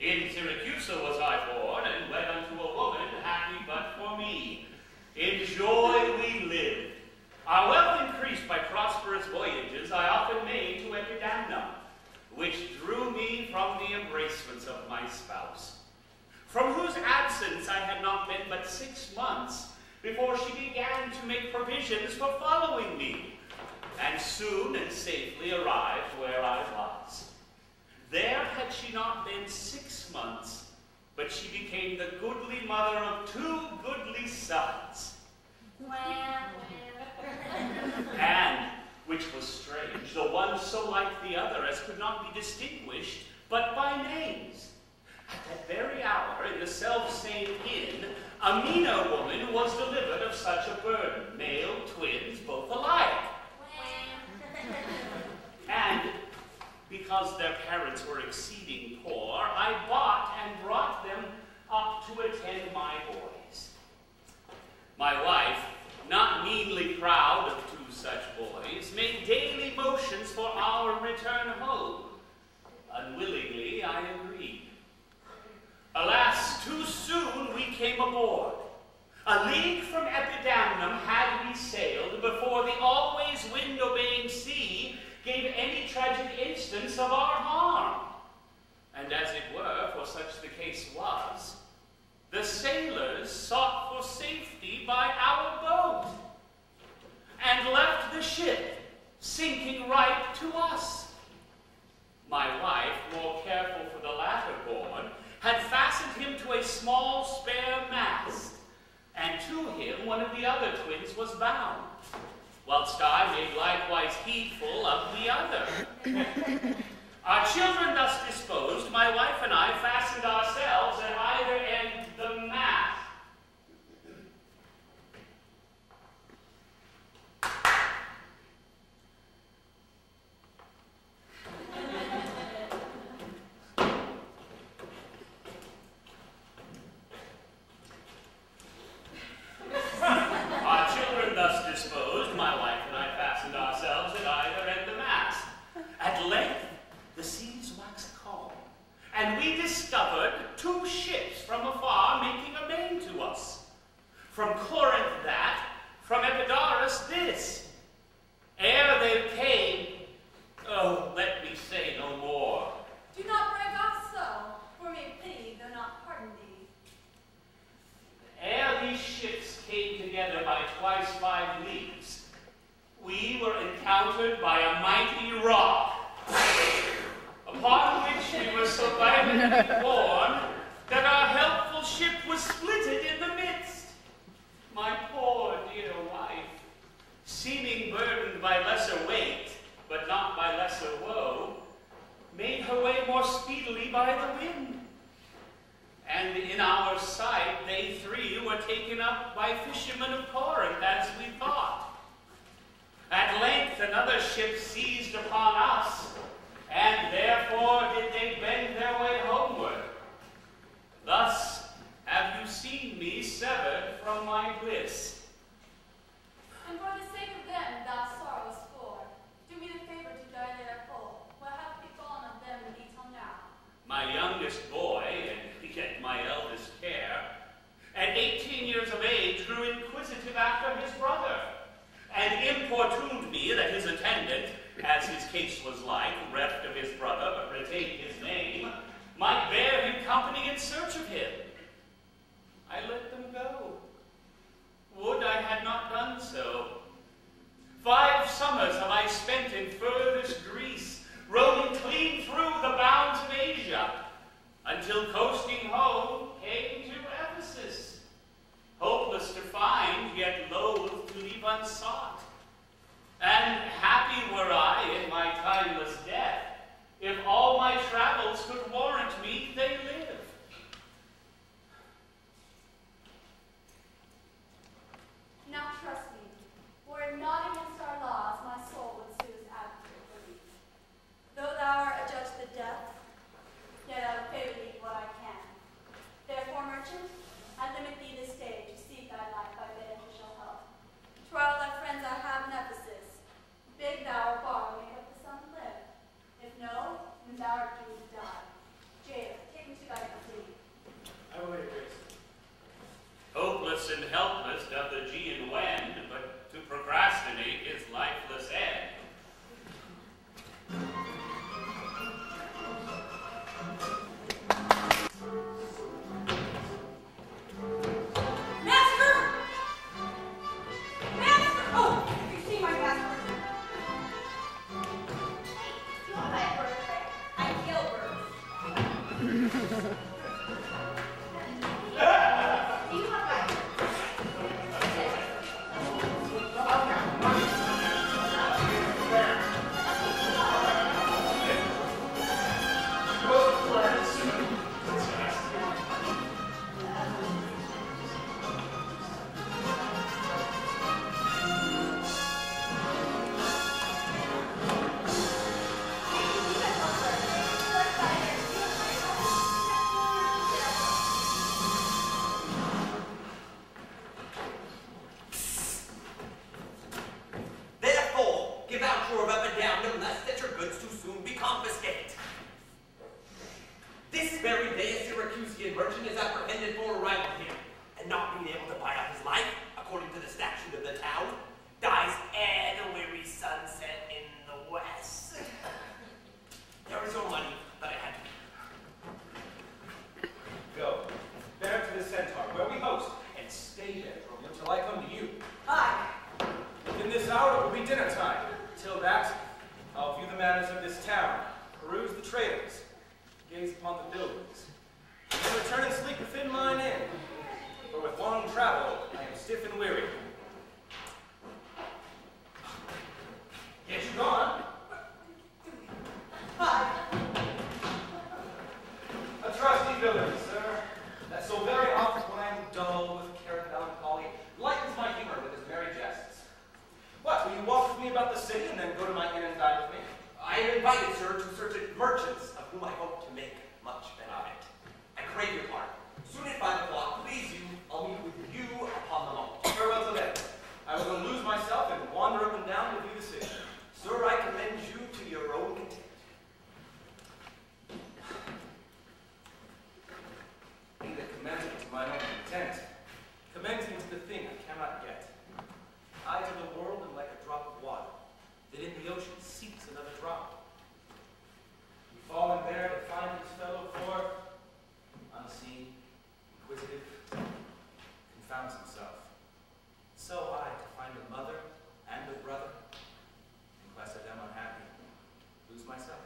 In Syracuse was I born, and wed unto a woman, happy but for me. In joy we lived. Our wealth increased by prosperous voyages I often made to Epidamnum, which drew me from the embracements of my spouse, from whose absence I had not been but 6 months before she began to make provisions for following me, and soon and safely arrived where I was. There had she not been 6 months, but she became the goodly mother of 2 goodly sons. And, which was strange, the one so like the other as could not be distinguished but by names. At that very hour, in the self-same inn, a Mina woman was delivered of such a burden, male twins both alike. And, because their parents were exceeding poor, I bought and brought them up to attend my boys. My wife, not meanly proud of 2 such boys, made daily motions for our return home. Unwillingly, I agreed. Alas, too soon we came aboard. A league from Epidamnum had we sailed before the always wind-obeying sea gave any tragic instance of our harm. And as it were, for such the case was, the sailors sought for safety by our boat, and left the ship sinking right to us. My wife, more careful for the latter born, had fastened him to a small spare mast, and to him one of the other twins was bound, whilst I made likewise heedful of the other. Our children thus disposed, my wife and I fastened ourselves at either end the mast. And we discovered 2 ships from afar making amain to us. From Corinth that, from Epidaurus this. Ere they came, oh, let me say no more. Do not brag off so, for may pity, though not pardon thee. Ere these ships came together by twice 5 leagues, we were encountered by a mighty rock, upon which we were so violently borne that our helpful ship was splitted in the midst. My poor dear wife, seeming burdened by lesser weight, but not by lesser woe, made her way more speedily by the wind. And in our sight they 3 were taken up by fishermen of Corinth, as we thought. At length another ship seized upon us, and therefore did they bend their way homeward. Thus have you seen me severed from my bliss. And for the sake of them thou sorrowest for, do me the favor to die there whole. What hath befallen of them in thee till now? My youngest boy, and yet my eldest care, at 18 years of age grew inquisitive after his brother, and importuned me that his attendant, as his case was like, reft of his brother, but retained his name, might bear him company in search of him. I let them go. Would I had not done so. 5 summers have I spent in furthest Greece, roaming clean through the bounds of Asia, until coasting home came to Ephesus, hopeless to find, yet loath to leave unsought. And happy were I in my timeless death, if all my travels could warrant me they live. Now trust me, traders, gaze upon the buildings, and then return and sleep within mine inn. For with long travel, I am stiff and weary. Yet you gone? Hi. A trusty villain, sir, that so very often when I am dull with care and melancholy, lightens my humor with his merry jests. What, will you walk with me about the city and then go to my inn and dine with me? I am invited, sir, to certain merchants of whom I hope to make much benefit. I crave your pardon. Soon at 5 o'clock, please you, I'll meet with you upon the lawn. Farewell till then. I will then lose myself and wander up and down to view the city. Sir, I commend you to your own content. He that commends me to my own content, commends me to the thing I cannot get. I to the world am like a drop of water, that in the ocean seeks another drop. He fallen there to find his fellow for, unseen, inquisitive, confounds himself. So I to find a mother and a brother, in quest of them unhappy, lose myself.